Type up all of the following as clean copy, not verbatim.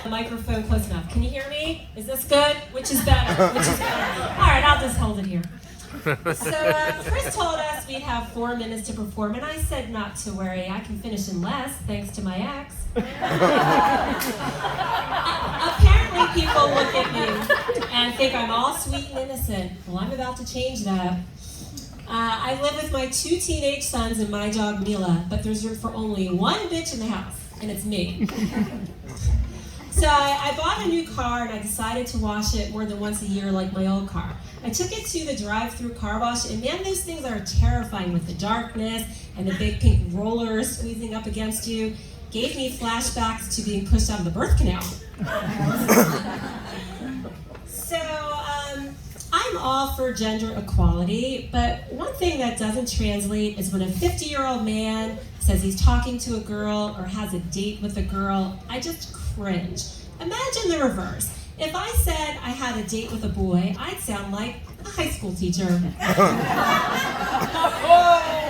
The microphone close enough. Can you hear me? Is this good? Which is better? Which is better? All right, I'll just hold it here. So Chris told us we'd have 4 minutes to perform, and I said not to worry. I can finish in less, thanks to my ex. Apparently people look at me and think I'm all sweet and innocent. Well, I'm about to change that. I live with my 2 teenage sons and my dog Mila, but there's room for only one bitch in the house, and it's me. So I bought a new car and I decided to wash it more than once a year like my old car. I took it to the drive-through car wash, and man, those things are terrifying with the darkness and the big pink rollers squeezing up against you. Gave me flashbacks to being pushed out of the birth canal. So I'm all for gender equality, but one thing that doesn't translate is when a 50-year-old man says he's talking to a girl or has a date with a girl. I just cringe. Imagine the reverse. If I said I had a date with a boy, I'd sound like a high school teacher.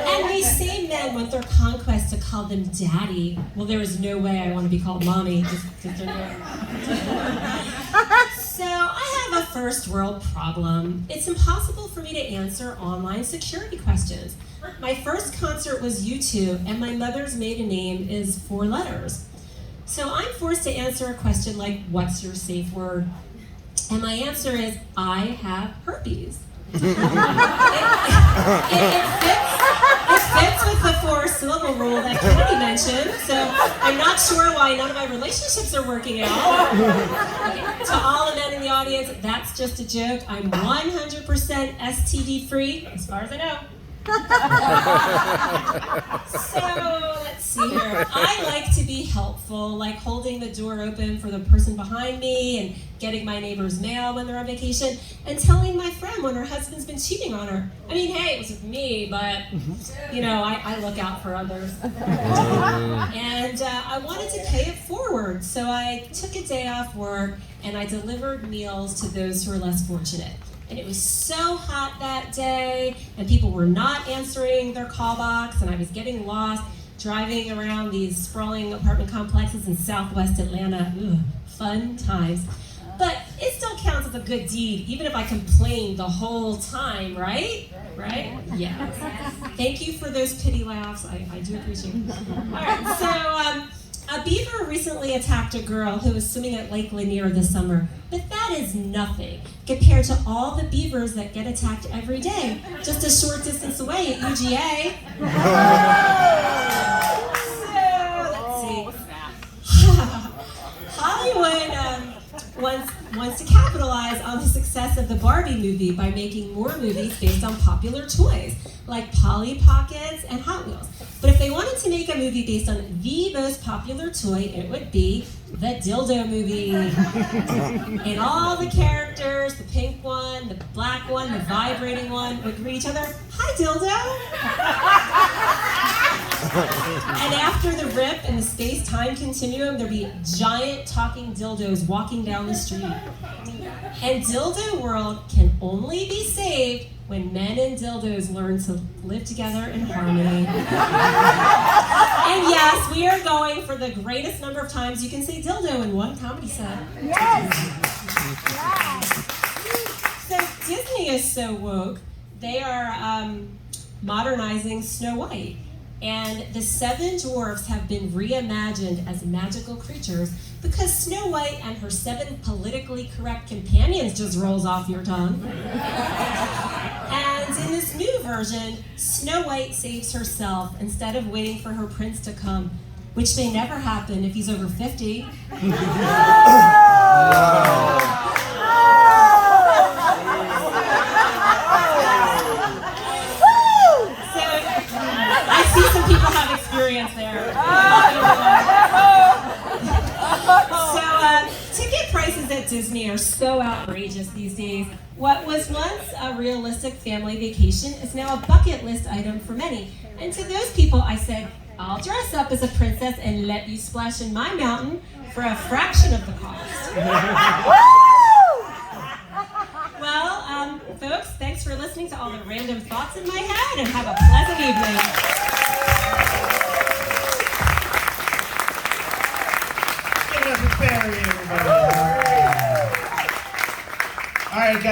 And these same men want their conquest to call them daddy. Well, there is no way I want to be called mommy. So I have a first world problem. It's impossible for me to answer online security questions. My first concert was U2, and my mother's maiden name is 4 letters. So I'm forced to answer a question like, what's your safe word? And my answer is, I have herpes. It fits with the 4-syllable rule that Cody mentioned, so I'm not sure why none of my relationships are working out. Okay, to all the men in the audience, that's just a joke. I'm 100% STD free, as far as I know. So let's see here. I like to be helpful, like holding the door open for the person behind me and getting my neighbor's mail when they're on vacation and telling my friend when her husband's been cheating on her. I mean, hey, it was with me, but you know, I look out for others. And I wanted to pay it forward, so I took a day off work and I delivered meals to those who are less fortunate. And it was so hot that day, and people were not answering their call box, and I was getting lost driving around these sprawling apartment complexes in Southwest Atlanta. Ugh, fun times. But it still counts as a good deed, even if I complained the whole time, right? Right? Yes. Thank you for those pity laughs. I do appreciate it. All right, so a beaver recently attacked a girl who was swimming at Lake Lanier this summer, but that is nothing compared to all the beavers that get attacked every day, just a short distance away at UGA. So, let's see. Hollywood wants to capitalize on the success of the Barbie movie by making more movies based on popular toys, like Polly Pockets and Hot Wheels. But if they wanted to make a movie based on the most popular toy, it would be the dildo movie. And all the characters, the pink one, the black one, the vibrating one, would greet each other, "Hi, dildo." And after the rip in the space-time continuum, there'd be giant talking dildos walking down the street. And Dildo World can only be saved when men and dildos learn to live together in harmony. And yes, we are going for the greatest number of times you can say dildo in one comedy set. Yes! So Disney is so woke, they are modernizing Snow White. And the 7 dwarfs have been reimagined as magical creatures because Snow White and her 7 politically correct companions just rolls off your tongue. And in this new version, Snow White saves herself instead of waiting for her prince to come, which may never happen if he's over 50. I see some people have experience there. So, ticket prices at Disney are so outrageous these days. What was once a realistic family vacation is now a bucket list item for many. And to those people, I said, I'll dress up as a princess and let you splash in my mountain for a fraction of the cost. Well, folks, thanks for listening to all the random thoughts in my head, and have a pleasant evening. Give it up for Carrie, everybody. All right, guys.